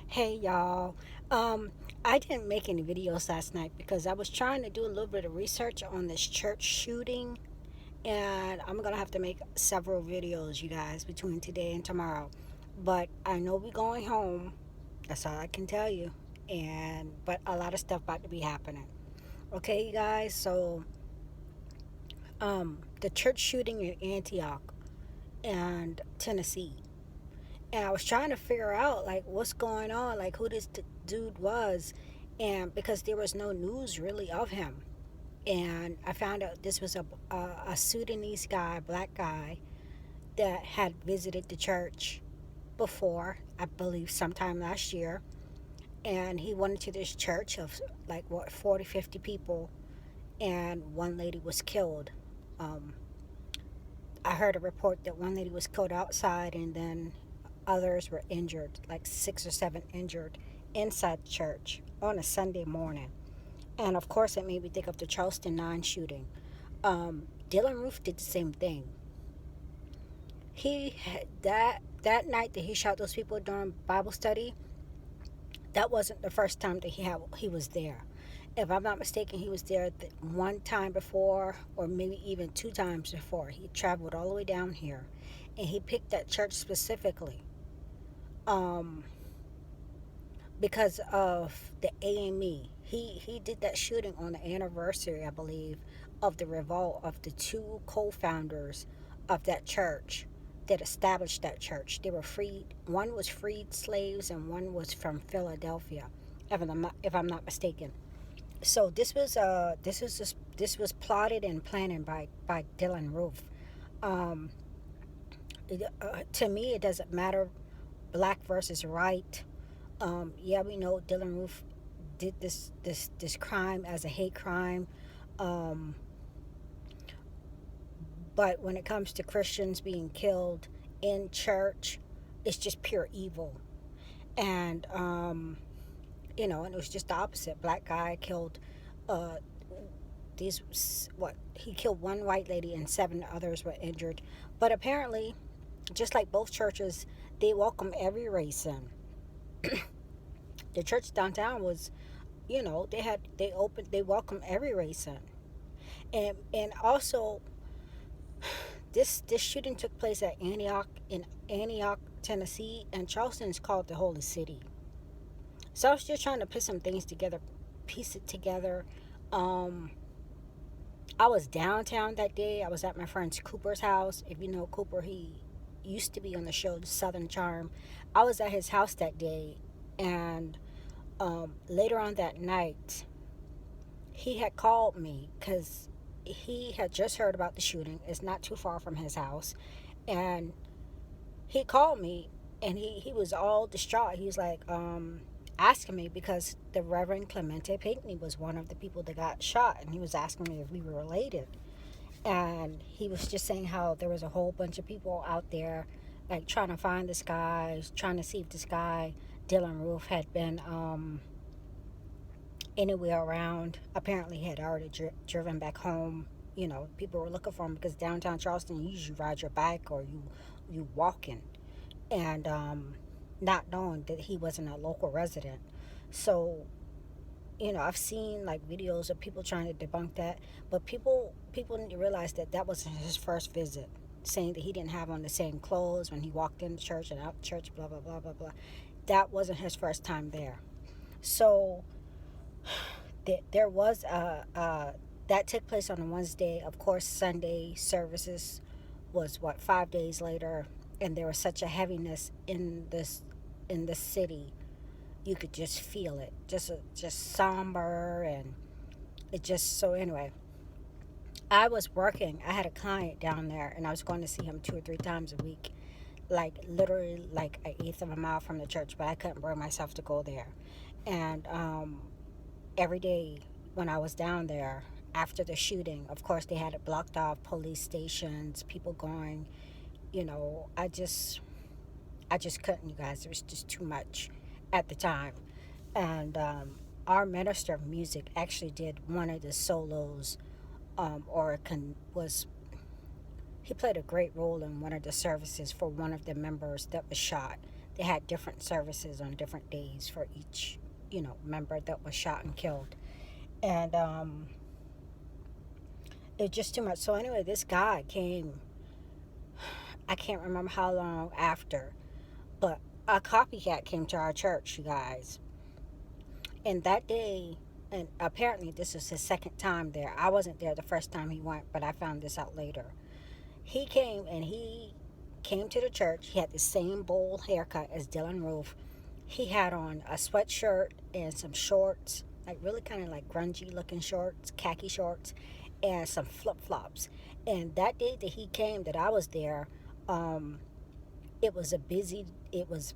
Hey y'all. Um, I didn't make any videos last night because I was trying to do a little bit of research on this church shooting, and I'm gonna have to make several videos, you guys, between today and tomorrow. But I know we're going home. That's all I can tell you. But a lot of stuff about to be happening. Okay, you guys. The church shooting in Antioch and Tennessee. And I was trying to figure out like what's going on, like who this dude was, and because there was no news really of him, and I found out this was a Sudanese guy, black guy, that had visited the church before, I believe sometime last year, and he went into this church of like what 40, 50 people, and one lady was killed. Um, I heard a report that one lady was killed outside, and then others were injured, like six or seven injured inside the church on a Sunday morning. And of course, it made me think of the Charleston 9 shooting. Dylan Roof did the same thing. He had that night that he shot those people during Bible study. That wasn't the first time that he was there. If I'm not mistaken, he was there one time before, or maybe even two times before. He traveled all the way down here, and he picked that church specifically. Um, because of the AME. He did that shooting on the anniversary, I believe, of the revolt of the two co-founders of that church that established that church. They were freed. One was freed slaves, and one was from Philadelphia, if I'm not mistaken. So this was plotted and planned by Dylan Roof. Um, to me, it doesn't matter black versus white. Yeah, we know Dylan Roof did this crime as a hate crime, um, but when it comes to Christians being killed in church, it's just pure evil. And and it was just the opposite. Black guy killed uh, these what he killed one white lady and seven others were injured. But apparently, just like both churches, they welcome every race in. The church downtown was, they welcome every race in. And also, this shooting took place at Antioch, Tennessee, and Charleston is called the Holy City. So I was just trying to put some things together, piece it together. Um, I was downtown that day. I was at my friend's Cooper's house. If you know Cooper, he used to be on the show The Southern Charm. I was at his house that day, and later on that night, he had called me because he had just heard about the shooting. It's not too far from his house, and he called me, and he was all distraught. He was like asking me because the Reverend Clemente Pinckney was one of the people that got shot, and he was asking me if we were related. And he was just saying how there was a whole bunch of people out there like trying to find this guy, trying to see if this guy Dylan Roof had been anywhere around. Apparently, he had already driven back home. People were looking for him because downtown Charleston, you usually ride your bike or you walking, and not knowing that he wasn't a local resident. So, I've seen like videos of people trying to debunk that, but people need to realize that that wasn't his first visit. Saying that he didn't have on the same clothes when he walked in the church and out the church, blah blah blah blah blah. That wasn't his first time there. So there was that took place on a Wednesday. Of course, Sunday services was what 5 days later, and there was such a heaviness in the city. You could just feel it, just somber, and it just so anyway. I was working. I had a client down there, and I was going to see him 2 or 3 times a week, like literally like an eighth of a mile from the church, but I couldn't bring myself to go there. And every day when I was down there after the shooting, of course they had it blocked off, police stations, people going. I just couldn't, you guys. It was just too much at the time. And our minister of music actually did one of the solos, was he played a great role in one of the services for one of the members that was shot. They had different services on different days for each, member that was shot and killed. And it's just too much. So anyway, this guy came, I can't remember how long after, but a copycat came to our church, you guys. And that day, and apparently this was his second time there. I wasn't there the first time he went, but I found this out later. He came to the church. He had the same bowl haircut as Dylan Roof. He had on a sweatshirt and some shorts, like really kind of like grungy looking shorts, khaki shorts, and some flip flops. And that day that he came, that I was there, um, it was a busy. It was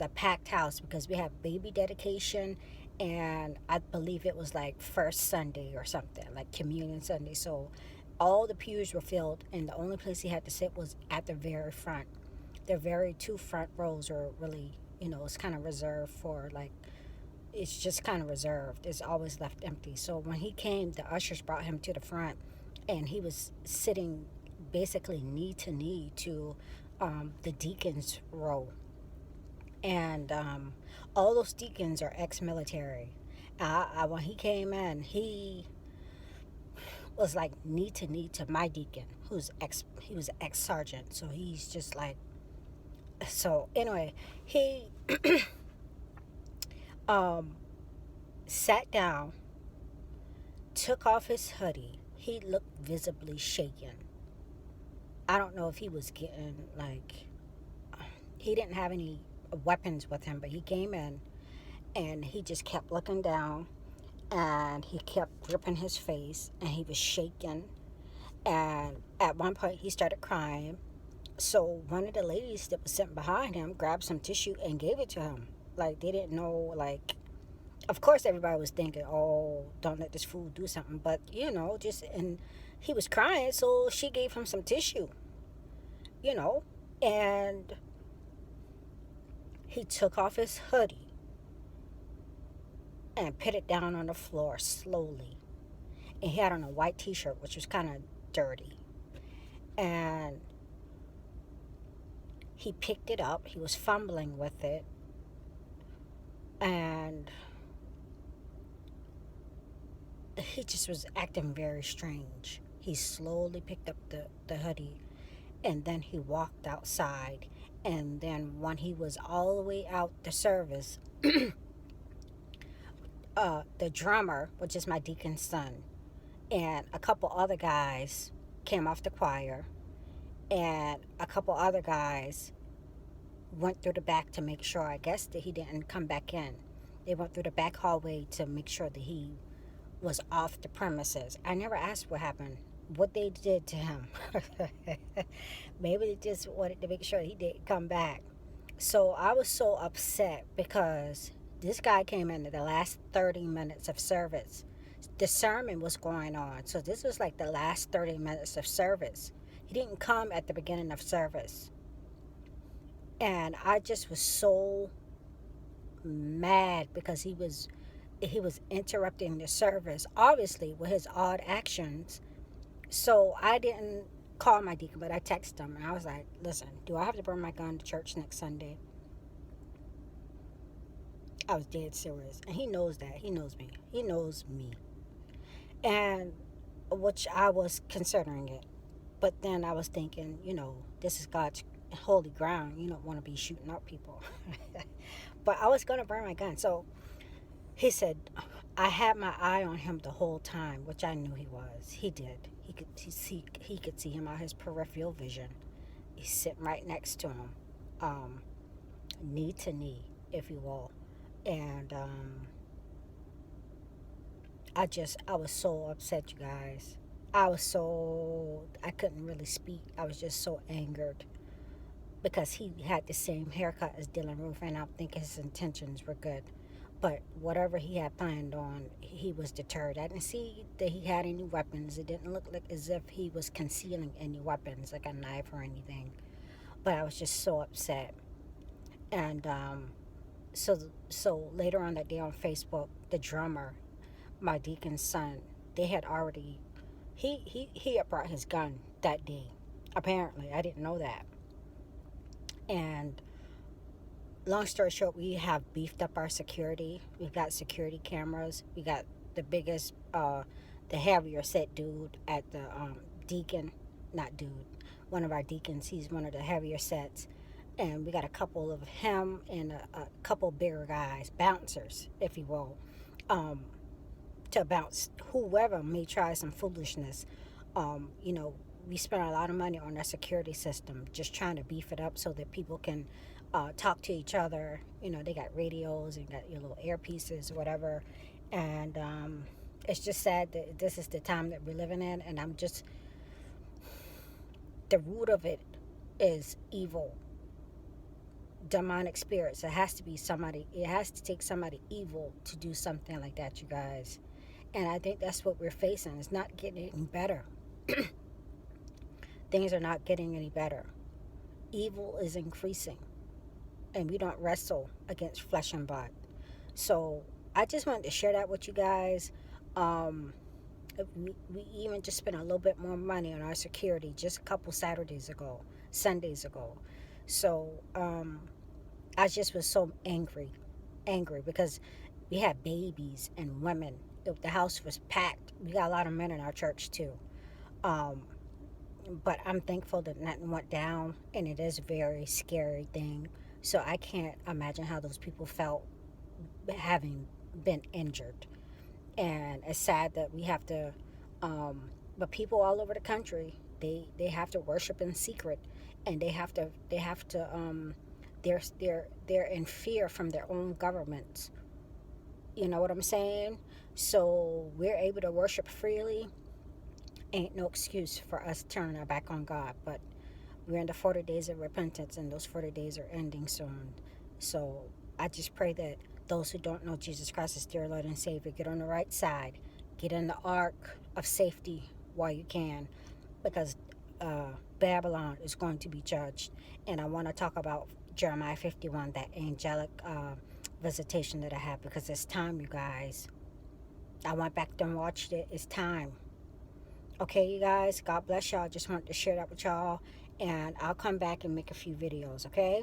a packed house because we had baby dedication, and I believe it was like first Sunday or something, like communion Sunday. So all the pews were filled, and the only place he had to sit was at the very front. The very two front rows are really, it's kind of reserved for like, it's just kind of reserved. It's always left empty. So when he came, the ushers brought him to the front, and he was sitting basically knee to knee to the deacons row. And all those deacons are ex-military. When he came in, he was like knee to knee to my deacon, he was an ex-sergeant. So he's just like, so anyway, he um, sat down, took off his hoodie. He looked visibly shaken. I don't know if he was getting like, he didn't have any weapons with him, but he came in and he just kept looking down, and he kept gripping his face, and he was shaking. And at one point, he started crying. So one of the ladies that was sitting behind him grabbed some tissue and gave it to him. Like, they didn't know, like, of course everybody was thinking, oh, don't let this fool do something. But, and he was crying, so she gave him some tissue, you know. And he took off his hoodie and put it down on the floor slowly. And he had on a white t-shirt, which was kind of dirty. And he picked it up. He was fumbling with it. And he just was acting very strange. He slowly picked up the hoodie, and then he walked outside. And then when he was all the way out the service, the drummer, which is my deacon's son, and a couple other guys came off the choir, and a couple other guys went through the back to make sure, I guess, that he didn't come back in. They went through the back hallway to make sure that he was off the premises. I never asked what happened, what they did to him. Maybe they just wanted to make sure he didn't come back. So I was so upset because this guy came in at the last 30 minutes of service. The sermon was going on. So this was like the last 30 minutes of service. He didn't come at the beginning of service. And I just was so mad because he was interrupting the service, obviously with his odd actions. So I didn't call my deacon, but I texted him, and I was like, listen, do I have to bring my gun to church next Sunday? I was dead serious. And he knows that. He knows me. He knows me. And which I was considering it. But then I was thinking, this is God's holy ground. You don't want to be shooting up people. But I was going to bring my gun. So he said, I had my eye on him the whole time, which I knew he was. He did. He could see him out his peripheral vision. He's sitting right next to him, knee to knee, if you will. And I was so upset, you guys. I couldn't really speak. I was just so angered because he had the same haircut as Dylan Roof, and I think his intentions were good. But whatever he had planned on, he was deterred. I didn't see that he had any weapons. It didn't look like as if he was concealing any weapons, like a knife or anything. But I was just so upset. And so later on that day on Facebook, the drummer, my deacon's son, they had already, he had brought his gun that day. Apparently, I didn't know that. And Long story short, we have beefed up our security. We've got security cameras. We got the biggest, the heavier set dude at the deacon, not dude, one of our deacons. He's one of the heavier sets, and we got a couple of him and a couple bigger guys, bouncers, if you will, um, to bounce whoever may try some foolishness. You know, we spent a lot of money on our security system, just trying to beef it up so that people can talk to each other. You know, they got radios and got your little earpieces, whatever. And it's just sad that this is the time that we're living in. And I'm just, the root of it is evil, demonic spirits. It has to be somebody, it has to take somebody evil to do something like that, you guys. And I think that's what we're facing. It's not getting any better. Things are not getting any better. Evil is increasing, and we don't wrestle against flesh and blood. So I just wanted to share that with you guys. Um, we even just spent a little bit more money on our security just a couple Saturdays ago, Sundays ago. So I just was so angry because we had babies and women. The house was packed. We got a lot of men in our church too. Um, but I'm thankful that nothing went down, and it is a very scary thing. So I can't imagine how those people felt having been injured. And it's sad that we have to, but people all over the country, they have to worship in secret, and they're in fear from their own governments. You know what I'm saying? So we're able to worship freely. Ain't no excuse for us turning our back on God, but we're in the 40 days of repentance, and those 40 days are ending soon. So I just pray that those who don't know Jesus Christ as their Lord and Savior get on the right side, get in the ark of safety while you can, because Babylon is going to be judged. And I want to talk about Jeremiah 51, that angelic visitation that I have, because it's time, you guys. I went back and watched it. It's time. Okay, you guys, God bless y'all. Just wanted to share that with y'all. And I'll come back and make a few videos, okay?